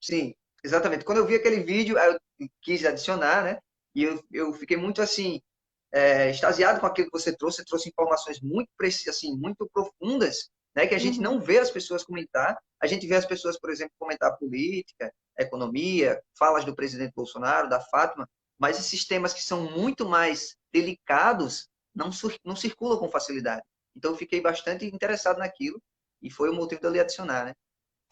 sim, exatamente. Quando eu vi aquele vídeo, aí eu quis adicionar, né? E eu fiquei muito assim, extasiado com aquilo que você trouxe informações muito precisas, assim, muito profundas, né? Que a gente não Uhum. vê as pessoas comentar. A gente vê as pessoas, por exemplo, comentar política, economia, falas do presidente Bolsonaro, da Fátima, mas esses temas que são muito mais delicados não circulam com facilidade. Então, eu fiquei bastante interessado naquilo e foi o motivo de eu lhe adicionar, né?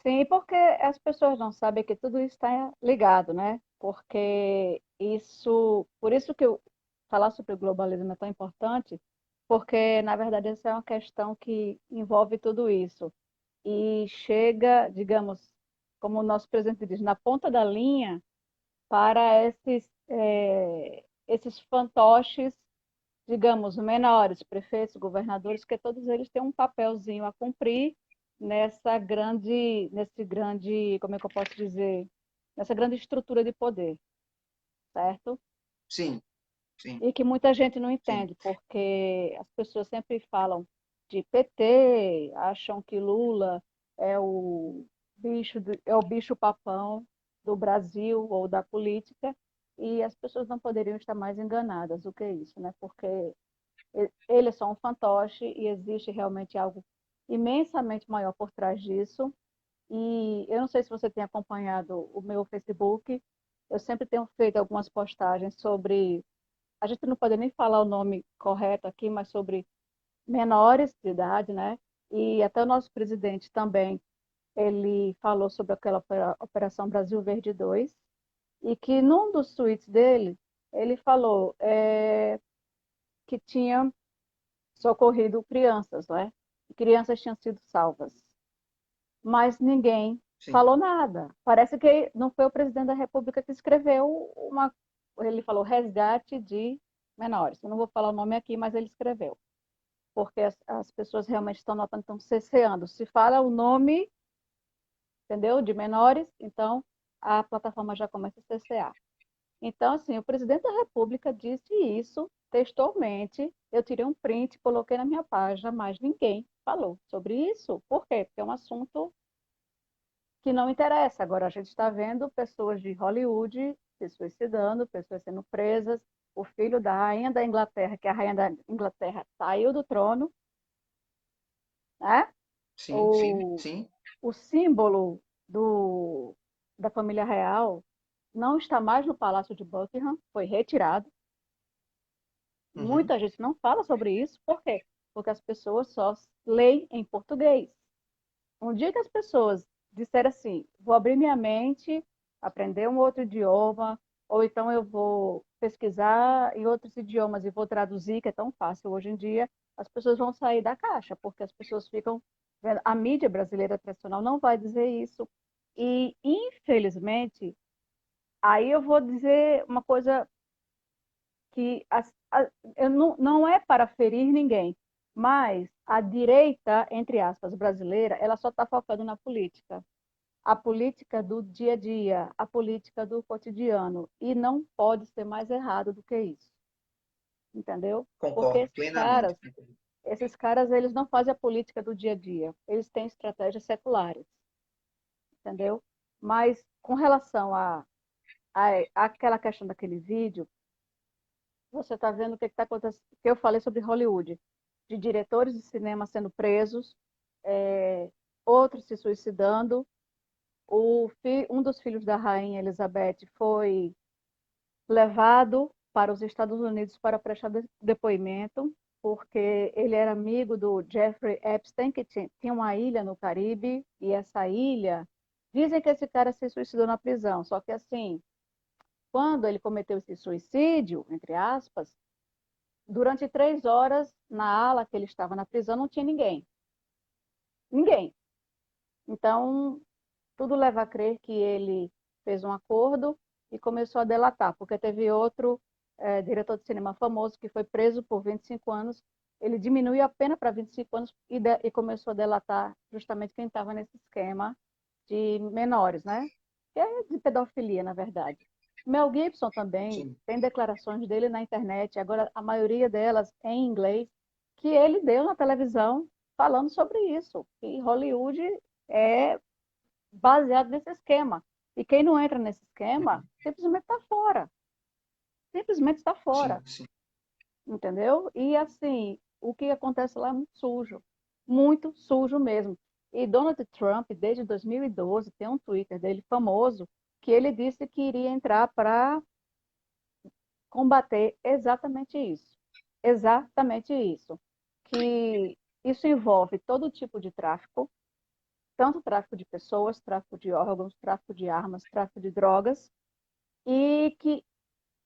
Sim, porque as pessoas não sabem que tudo isso está ligado, né? Porque isso, por isso que eu falar sobre o globalismo é tão importante, porque na verdade essa é uma questão que envolve tudo isso e chega, digamos, como o nosso presidente diz, na ponta da linha para esses fantoches, digamos, menores, prefeitos, governadores, que todos eles têm um papelzinho a cumprir nesse grande, como é que eu posso dizer, nessa grande estrutura de poder, certo? Sim, sim, E que muita gente não sim. entende, porque as pessoas sempre falam de PT, acham que Lula é o é o bicho papão do Brasil ou da política, e as pessoas não poderiam estar mais enganadas do que isso, né? Porque ele é só um fantoche e existe realmente algo imensamente maior por trás disso. E eu não sei se você tem acompanhado o meu Facebook, eu sempre tenho feito algumas postagens sobre, a gente não pode nem falar o nome correto aqui, mas sobre menores de idade, né? E até o nosso presidente também, ele falou sobre aquela Operação Brasil Verde 2, e que num dos tweets dele, ele falou que tinha socorrido crianças, né? Crianças tinham sido salvas, mas ninguém Sim. falou nada. Parece que não foi o presidente da República que escreveu uma. Ele falou resgate de menores. Eu não vou falar o nome aqui, mas ele escreveu. Porque as pessoas realmente estão notando, estão cesseando. Se fala o nome, entendeu, de menores, então a plataforma já começa a cessear. Então, assim, o presidente da República disse isso textualmente. Eu tirei um print, coloquei na minha página, mas ninguém falou sobre isso. Por quê? Porque é um assunto que não interessa. Agora, a gente está vendo pessoas de Hollywood se suicidando, pessoas sendo presas. O filho da rainha da Inglaterra, que a rainha da Inglaterra saiu do trono, né? Sim, sim, O, sim. o símbolo da família real não está mais no Palácio de Buckingham, foi retirado. Uhum. Muita gente não fala sobre isso, por quê? Porque as pessoas só leem em português. Um dia que as pessoas disserem assim, vou abrir minha mente, aprender um outro idioma, ou então eu vou pesquisar em outros idiomas e vou traduzir, que é tão fácil hoje em dia, as pessoas vão sair da caixa, porque as pessoas ficam vendo. A mídia brasileira tradicional não vai dizer isso. E, infelizmente, aí eu vou dizer uma coisa que eu não é para ferir ninguém, mas a direita, entre aspas, brasileira, ela só está focando na política. A política do dia a dia, a política do cotidiano. E não pode ser mais errado do que isso, entendeu? Porque Concordo plenamente. esses caras, eles não fazem a política do dia a dia. Eles têm estratégias seculares, entendeu? Mas com relação àquela questão daquele vídeo, você está vendo o que está acontecendo, que eu falei sobre Hollywood, de diretores de cinema sendo presos, é, outros se suicidando. Um dos filhos da rainha Elizabeth foi levado para os Estados Unidos para prestar depoimento, porque ele era amigo do Jeffrey Epstein, que tinha uma ilha no Caribe, e essa ilha, dizem que esse cara se suicidou na prisão, só que assim, quando ele cometeu esse suicídio, entre aspas, durante 3 horas, na ala que ele estava na prisão, não tinha ninguém. Ninguém. Então, tudo leva a crer que ele fez um acordo e começou a delatar, porque teve outro diretor de cinema famoso que foi preso por 25 anos. Ele diminuiu a pena para 25 anos e começou a delatar justamente quem estava nesse esquema de menores, né? Que é de pedofilia, na verdade. Mel Gibson também Sim. tem declarações dele na internet, agora a maioria delas em inglês, que ele deu na televisão falando sobre isso, que Hollywood é baseado nesse esquema. E quem não entra nesse esquema, simplesmente está fora. Simplesmente está fora. Sim, sim. Entendeu? E assim, o que acontece lá é muito sujo mesmo. E Donald Trump, desde 2012, tem um Twitter dele famoso, que ele disse que iria entrar para combater exatamente isso. Exatamente isso. Que isso envolve todo tipo de tráfico, tanto tráfico de pessoas, tráfico de órgãos, tráfico de armas, tráfico de drogas, e que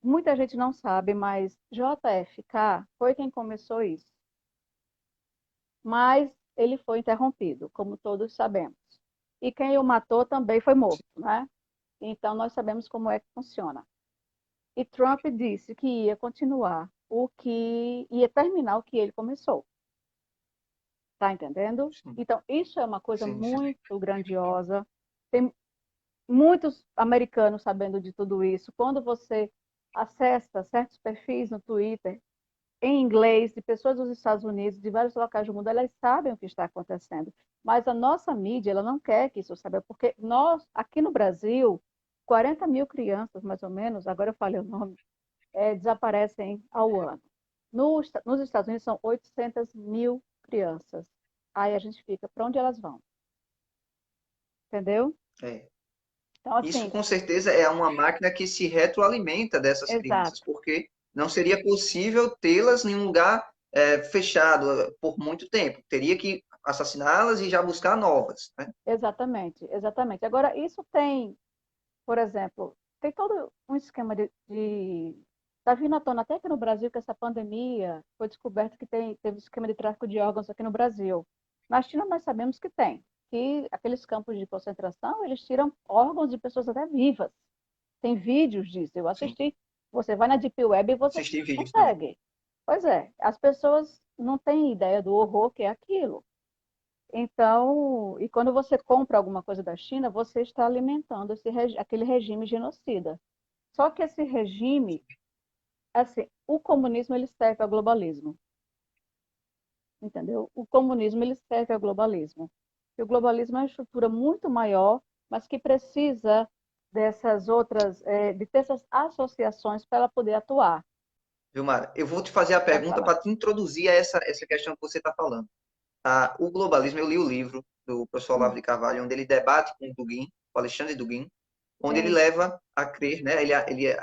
muita gente não sabe, mas JFK foi quem começou isso. Mas ele foi interrompido, como todos sabemos. E quem o matou também foi morto, né? Então nós sabemos como é que funciona. E Trump disse que ia continuar ia terminar o que ele começou. Tá entendendo? Sim, Então isso é uma coisa sim, sim. muito grandiosa. Tem muitos americanos sabendo de tudo isso. Quando você acessa certos perfis no Twitter em inglês, de pessoas dos Estados Unidos, de vários locais do mundo, elas sabem o que está acontecendo. Mas a nossa mídia, ela não quer que isso saiba, porque nós, aqui no Brasil, 40 mil crianças, mais ou menos, agora eu falei o nome, desaparecem ao ano. Nos Estados Unidos são 800 mil crianças. Aí a gente fica, para onde elas vão? Entendeu? É. Então, Isso, assim, com certeza, é uma máquina que se retroalimenta dessas crianças, exato, porque não seria possível tê-las em um lugar fechado por muito tempo. Teria que assassiná-las e já buscar novas, né? exatamente, exatamente. Agora, isso tem, por exemplo, tem todo um esquema está vindo à tona até aqui no Brasil, que essa pandemia foi descoberto que teve esquema de tráfico de órgãos aqui no Brasil. Na China nós sabemos que tem, que aqueles campos de concentração, eles tiram órgãos de pessoas até vivas. Tem vídeos disso, eu Sim, assisti. Você vai na Deep Web e você assisti vídeos também. consegue. Pois é, as pessoas não têm ideia do horror que é aquilo. Então, e quando você compra alguma coisa da China, você está alimentando aquele regime genocida. Só que esse regime, assim, o comunismo ele serve ao globalismo, entendeu? O comunismo ele serve ao globalismo. E o globalismo é uma estrutura muito maior, mas que precisa dessas outras, de ter essas associações para ela poder atuar. Vilmar, eu vou te fazer a Pode pergunta falar. para te introduzir a essa questão que você está falando. Tá? O globalismo, eu li o livro do professor Olavo Hum, de Carvalho, onde ele debate com o Dugin, o Alexandre Dugin, onde ele sim, leva a crer, né? Ele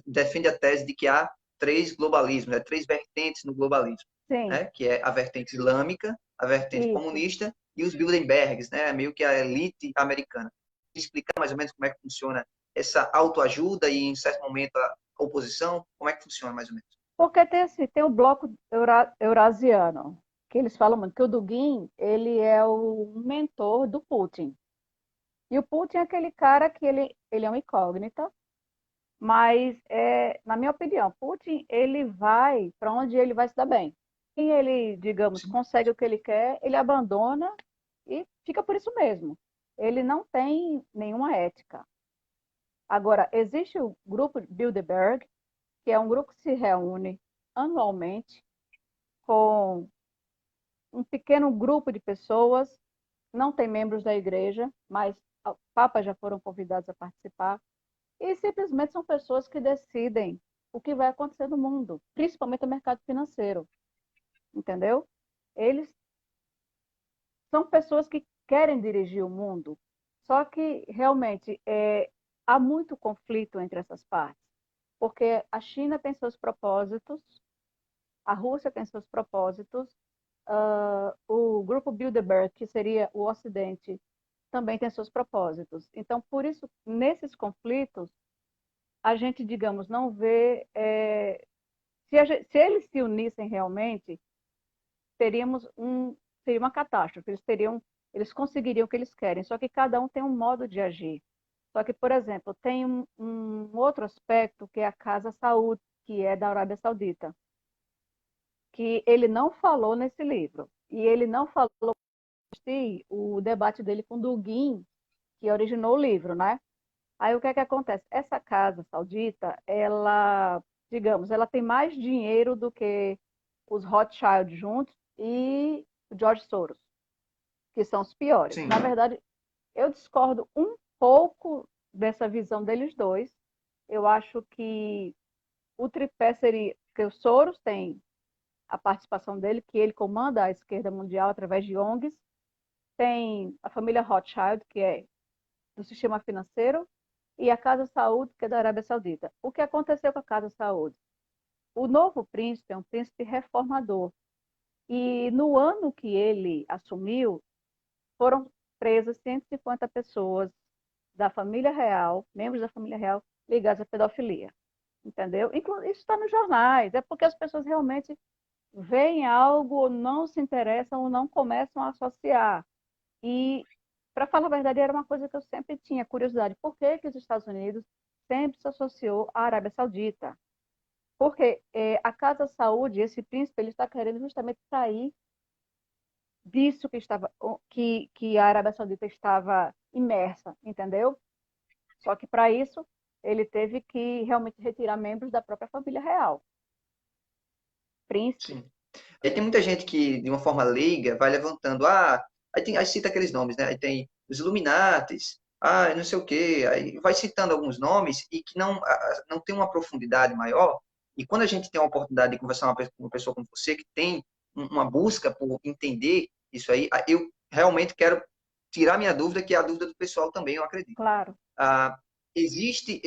defende a tese de que há três globalismos, né? Três vertentes no globalismo, sim, né? Que é a vertente islâmica, a vertente isso. comunista e os Bilderbergs, né? Meio que a elite americana. Explicar mais ou menos como é que funciona essa autoajuda e, em certo momento, a oposição, como é que funciona mais ou menos? Porque tem o bloco eurasiano, que eles falam muito que o Dugin, ele é o mentor do Putin. E o Putin é aquele cara que ele é uma incógnita, mas, na minha opinião, Putin, ele vai para onde ele vai se dar bem. E ele, digamos, Sim, consegue o que ele quer, ele abandona e fica por isso mesmo. Ele não tem nenhuma ética. Agora, existe o grupo Bilderberg, que é um grupo que se reúne anualmente com um pequeno grupo de pessoas, não tem membros da igreja, mas papas já foram convidados a participar, e simplesmente são pessoas que decidem o que vai acontecer no mundo, principalmente no mercado financeiro, entendeu? Eles são pessoas que querem dirigir o mundo, só que realmente há muito conflito entre essas partes, porque a China tem seus propósitos, a Rússia tem seus propósitos, o grupo Bilderberg, que seria o Ocidente, também tem seus propósitos. Então, por isso, nesses conflitos, a gente, digamos, não vê. Se eles se unissem realmente, seria uma catástrofe. Eles conseguiriam o que eles querem. Só que cada um tem um modo de agir. Só que, por exemplo, tem um outro aspecto que é a Casa Saud, que é da Arábia Saudita, que ele não falou nesse livro. E ele não falou o debate dele com Dugin, que originou o livro, né? Aí o que é que acontece? Essa casa saudita, ela, digamos, ela tem mais dinheiro do que os Rothschild juntos e o George Soros, que são os piores. sim, Na verdade, eu discordo um pouco dessa visão deles dois. Eu acho que o tripé seria que o Soros tem a participação dele, que ele comanda a esquerda mundial através de ONGs, tem a família Rothschild, que é do sistema financeiro, e a Casa Saúde, que é da Arábia Saudita. O que aconteceu com a Casa Saúde? O novo príncipe é um príncipe reformador. E no ano que ele assumiu, foram presas 150 pessoas da família real, membros da família real, ligados à pedofilia. Entendeu? Isso está nos jornais. É porque as pessoas realmente veem algo, ou não se interessam, ou não começam a associar. E, para falar a verdade, era uma coisa que eu sempre tinha curiosidade. Por que que os Estados Unidos sempre se associou à Arábia Saudita? Porque a Casa Saúde, esse príncipe, ele está querendo justamente sair disso que a Arábia Saudita estava imersa, entendeu? Só que para isso ele teve que realmente retirar membros da própria família real, príncipe. Sim. Aí tem muita gente que, de uma forma leiga, vai levantando, aí cita aqueles nomes, né? Aí tem os Illuminates, não sei o quê, aí vai citando alguns nomes e que não tem uma profundidade maior. E quando a gente tem a oportunidade de conversar com uma pessoa como você, que tem uma busca por entender isso aí, eu realmente quero tirar minha dúvida, que é a dúvida do pessoal também, eu acredito. Claro, Ah, existe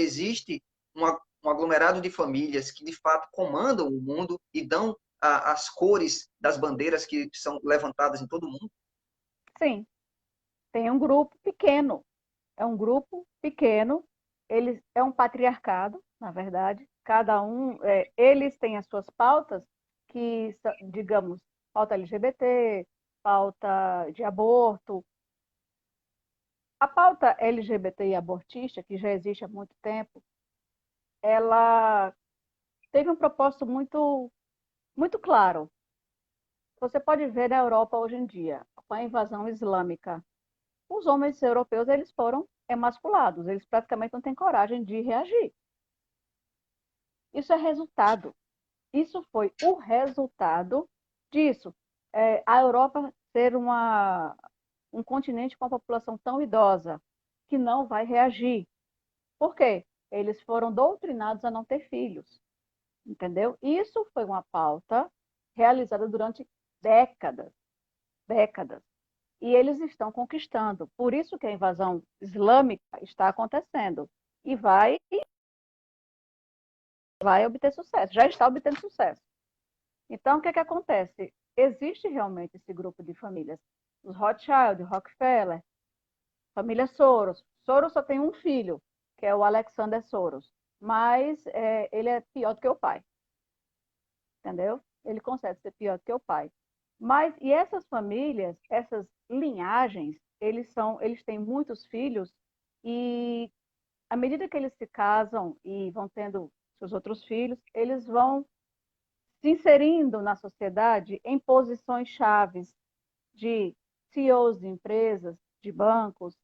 um aglomerado de famílias que de fato comandam o mundo e dão as cores das bandeiras que são levantadas em todo o mundo? sim, tem um grupo pequeno, é um grupo pequeno, eles é um patriarcado, na verdade, cada um, eles têm as suas pautas, que, digamos, pauta LGBT, pauta de aborto. A pauta LGBT e abortista, que já existe há muito tempo, ela teve um propósito muito claro. Você pode ver na Europa hoje em dia, com a invasão islâmica, os homens europeus eles foram emasculados, eles praticamente não têm coragem de reagir. Isso é resultado. Isso foi o resultado disso. A Europa ser um continente com a população tão idosa que não vai reagir. Por quê? Eles foram doutrinados a não ter filhos, entendeu? Isso foi uma pauta realizada durante décadas, décadas. E eles estão conquistando. Por isso que a invasão islâmica está acontecendo e vai obter sucesso, já está obtendo sucesso. Então, o que acontece? Existe realmente esse grupo de famílias. Os Rothschild, Rockefeller, família Soros. Soros só tem um filho, que é o Alexander Soros. Mas ele é pior do que o pai, entendeu? Ele consegue ser pior do que o pai. Mas, e essas famílias, essas linhagens, eles têm muitos filhos e à medida que eles se casam e vão tendo seus outros filhos, eles vão se inserindo na sociedade em posições chaves de CEOs de empresas, de bancos,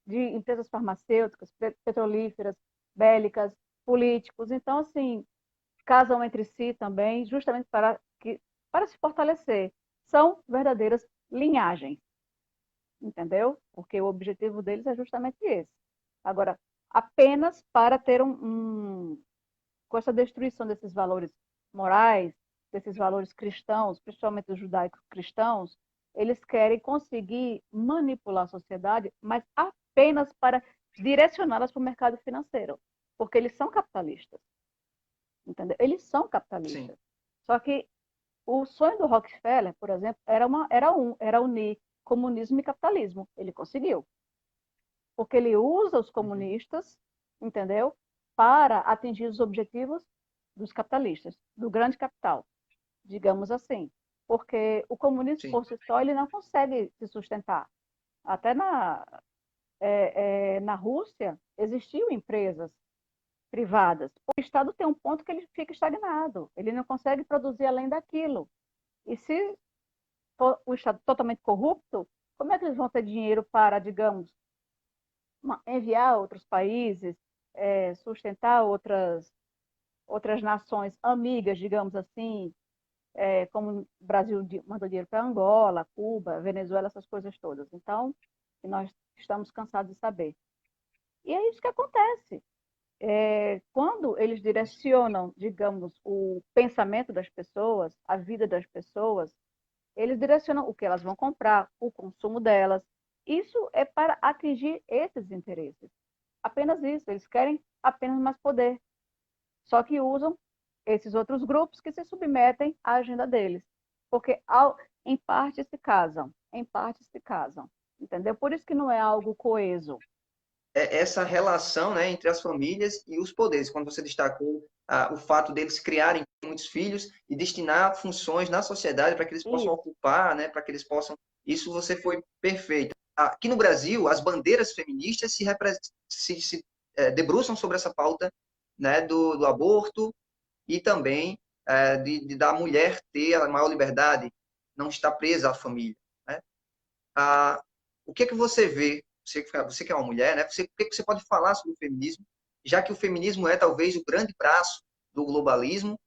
de empresas farmacêuticas, petrolíferas, bélicas, políticos. Então, assim, casam entre si também, justamente para se fortalecer. São verdadeiras linhagens, entendeu? Porque o objetivo deles é justamente esse. Agora, apenas para ter com essa destruição desses valores morais, desses valores cristãos, principalmente os judaicos cristãos, eles querem conseguir manipular a sociedade, mas apenas para direcioná-las para o mercado financeiro, porque eles são capitalistas, entendeu? Eles são Sim, capitalistas. Só que o sonho do Rockefeller, por exemplo, era unir comunismo e capitalismo. Ele conseguiu, porque ele usa os uhum, comunistas, entendeu? Para atingir os objetivos dos capitalistas, do grande capital, digamos assim. Porque o comunismo sim, por si só ele não consegue se sustentar. Até na Rússia existiam empresas privadas. O Estado tem um ponto que ele fica estagnado, ele não consegue produzir além daquilo. E se for o Estado totalmente corrupto, como é que eles vão ter dinheiro para, digamos, enviar a outros países, sustentar outras nações amigas, digamos assim, como o Brasil mandou dinheiro para Angola, Cuba, Venezuela, essas coisas todas. Então, nós estamos cansados de saber. E é isso que acontece. Quando eles direcionam, digamos, o pensamento das pessoas, a vida das pessoas, eles direcionam o que elas vão comprar, o consumo delas. Isso é para atingir esses interesses. Apenas isso. Eles querem apenas mais poder. Só que usam esses outros grupos que se submetem à agenda deles. Porque, em parte, se casam. Em parte, se casam. Entendeu? Por isso que não é algo coeso. Essa relação, né, entre as famílias e os poderes, quando você destacou o fato deles criarem muitos filhos e destinar funções na sociedade para que eles possam Isso. ocupar, né, para que eles possam. Isso você foi perfeito. Aqui no Brasil, as bandeiras feministas se debruçam sobre essa pauta, né, do aborto e também da mulher ter a maior liberdade, não estar presa à família. Né? Ah, o que é que você vê, você que é uma mulher, né? O que é que você pode falar sobre o feminismo, já que o feminismo é talvez o grande braço do globalismo?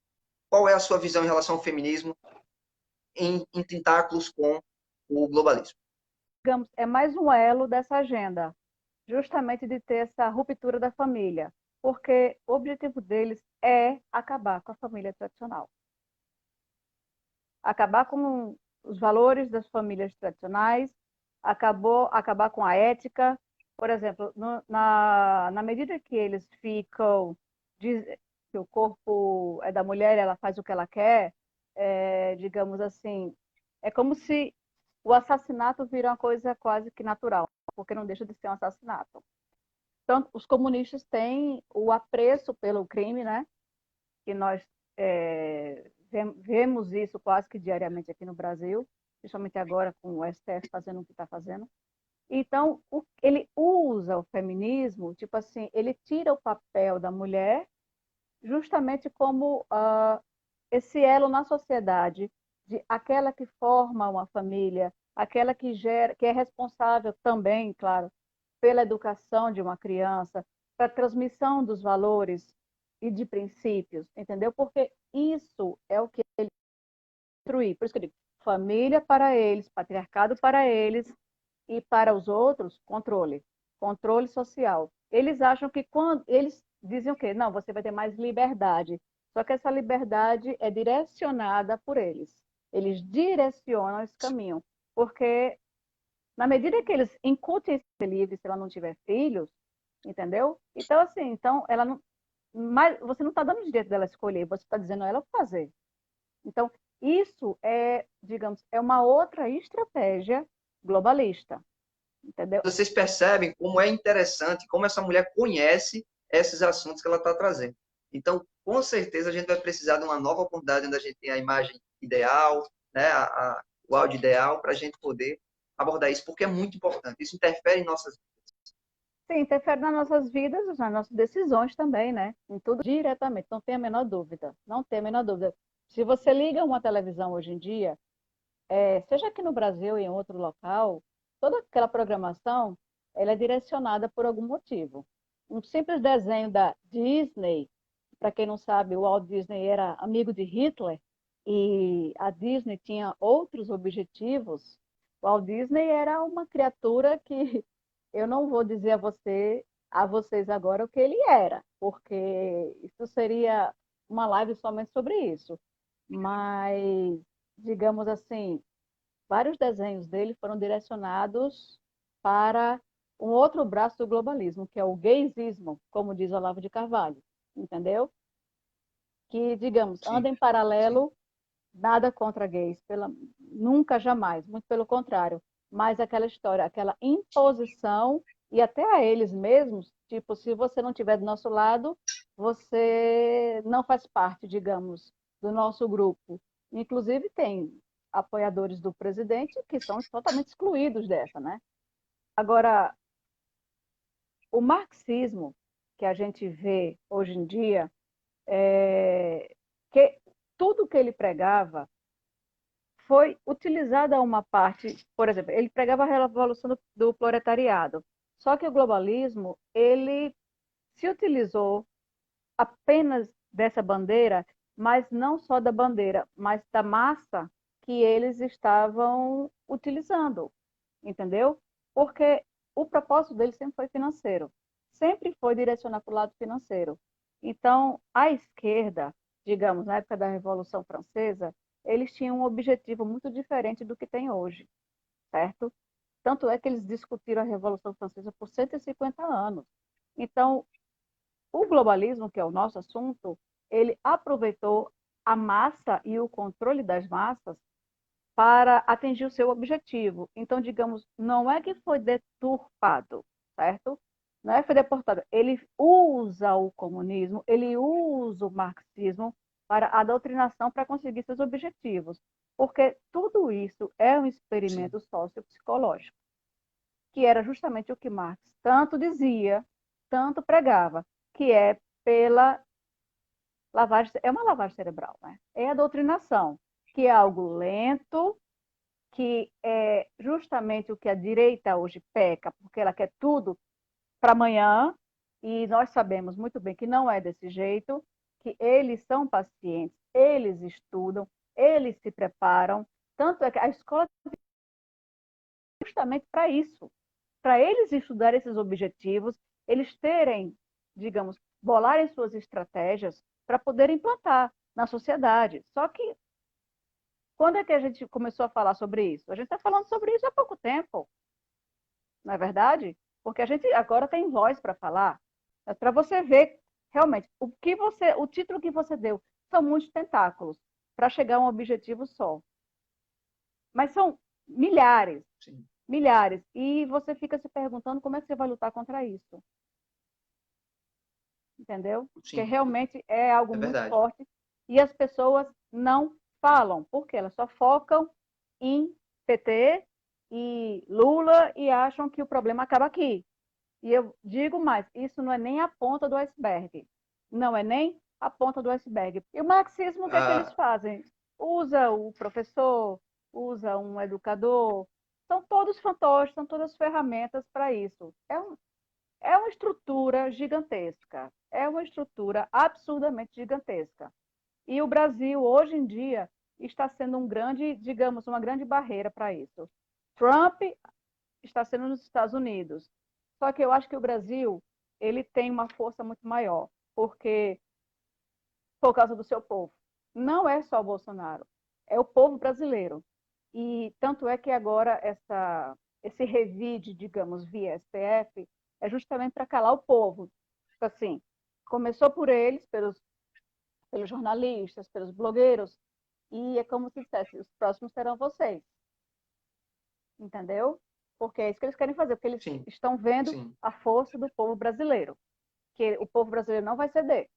Qual é a sua visão em relação ao feminismo em tentáculos com o globalismo? Digamos, é mais um elo dessa agenda, justamente de ter essa ruptura da família, porque o objetivo deles é acabar com a família tradicional, acabar com os valores das famílias tradicionais, acabar com a ética. Por exemplo, na medida que eles ficam, diz, que o corpo é da mulher, ela faz o que ela quer, digamos assim, é como se o assassinato vira uma coisa quase que natural, porque não deixa de ser um assassinato. Então, os comunistas têm o apreço pelo crime, né? Que nós vemos isso quase que diariamente aqui no Brasil, principalmente agora com o STF fazendo o que está fazendo. Então, ele usa o feminismo, tipo assim, ele tira o papel da mulher justamente como esse elo na sociedade, de aquela que forma uma família, aquela que gera, que é responsável também, claro, pela educação de uma criança, para a transmissão dos valores e de princípios, entendeu? Porque isso é o que ele construiu. Por isso que eu digo, família para eles, patriarcado para eles e para os outros, controle. Controle social. Eles acham que quando eles dizem o quê? Não, você vai ter mais liberdade. Só que essa liberdade é direcionada por eles. Eles direcionam esse caminho. Porque na medida que eles incutem esse livre, se ela não tiver filhos, entendeu? Então, assim, então ela não. Mas você não está dando o direito dela escolher, você está dizendo a ela o que fazer. Então, isso é, digamos, é uma outra estratégia globalista, entendeu? Vocês percebem como é interessante, como essa mulher conhece esses assuntos que ela está trazendo. Então, com certeza, a gente vai precisar de uma nova oportunidade onde a gente tem a imagem ideal, né, o áudio ideal, para a gente poder abordar isso, porque é muito importante. Isso interfere em nossas vidas. Sim, interfere nas nossas vidas, nas nossas decisões também, né? Em tudo diretamente, não tem a menor dúvida. Não tem a menor dúvida. Se você liga uma televisão hoje em dia, seja aqui no Brasil ou em outro local, toda aquela programação, ela é direcionada por algum motivo. Um simples desenho da Disney, para quem não sabe, o Walt Disney era amigo de Hitler e a Disney tinha outros objetivos. O Walt Disney era uma criatura que eu não vou dizer a vocês agora o que ele era, porque isso seria uma live somente sobre isso. Mas, digamos assim, vários desenhos dele foram direcionados para um outro braço do globalismo, que é o gaysismo, como diz Olavo de Carvalho, entendeu? Que, digamos, Sim, anda em sim. paralelo, nada contra gays, nunca, jamais, muito pelo contrário, mas aquela história, aquela imposição, e até a eles mesmos, tipo, se você não estiver do nosso lado, você não faz parte, digamos, do nosso grupo. Inclusive, tem apoiadores do presidente que são totalmente excluídos dessa, né? Agora, o marxismo que a gente vê hoje em dia, que tudo que ele pregava foi utilizada uma parte, por exemplo, ele pregava a revolução do proletariado. Só que o globalismo, ele se utilizou apenas dessa bandeira, mas não só da bandeira, mas da massa que eles estavam utilizando, entendeu? Porque o propósito dele sempre foi financeiro. sempre foi direcionar para o lado financeiro. Então, a esquerda, digamos, na época da Revolução Francesa, eles tinham um objetivo muito diferente do que tem hoje, certo? Tanto é que eles discutiram a Revolução Francesa por 150 anos. Então, o globalismo, que é o nosso assunto, ele aproveitou a massa e o controle das massas para atingir o seu objetivo. Então, digamos, não é que foi deturpado, certo? Não é que foi deportado. Ele usa o comunismo, ele usa o marxismo para a doutrinação para conseguir seus objetivos. Porque tudo isso é um Sim, experimento sociopsicológico, que era justamente o que Marx tanto dizia, tanto pregava, que é pela lavagem, é uma lavagem cerebral, né? É a doutrinação, que é algo lento, que é justamente o que a direita hoje peca, porque ela quer tudo para amanhã, e nós sabemos muito bem que não é desse jeito, que eles são pacientes, eles estudam, eles se preparam, tanto é que a escola é justamente para isso, para eles estudarem esses objetivos, eles terem, digamos, bolarem suas estratégias para poder implantar na sociedade. Só que quando é que a gente começou a falar sobre isso? A gente está falando sobre isso há pouco tempo, não é verdade? Porque a gente agora tem voz para falar, para você ver realmente o título que você deu são muitos tentáculos para chegar a um objetivo só. Mas são milhares, sim, milhares. E você fica se perguntando como é que você vai lutar contra isso, entendeu? Porque sim, realmente é algo é muito verdade. forte e as pessoas não falam, porque elas só focam em PT e Lula e acham que o problema acaba aqui. E eu digo mais, isso não é nem a ponta do iceberg. Não é nem a ponta do iceberg. E o marxismo, o que é que eles Ah, fazem? Usa o professor, usa um educador, são todos fantoches, são todas ferramentas para isso. É uma estrutura gigantesca, é uma estrutura absurdamente gigantesca. E o Brasil, hoje em dia, está sendo um grande, digamos, uma grande barreira para isso. Trump está sendo nos Estados Unidos. Só que eu acho que o Brasil, ele tem uma força muito maior, porque por causa do seu povo. Não é só o Bolsonaro, é o povo brasileiro. E tanto é que agora esse revide, digamos, via STF, é justamente para calar o povo. Tipo assim, começou por eles, pelos jornalistas, pelos blogueiros, e é como se dissesse, os próximos serão vocês, entendeu? Porque é isso que eles querem fazer, porque eles sim, estão vendo sim, a força do povo brasileiro, que o povo brasileiro não vai ceder.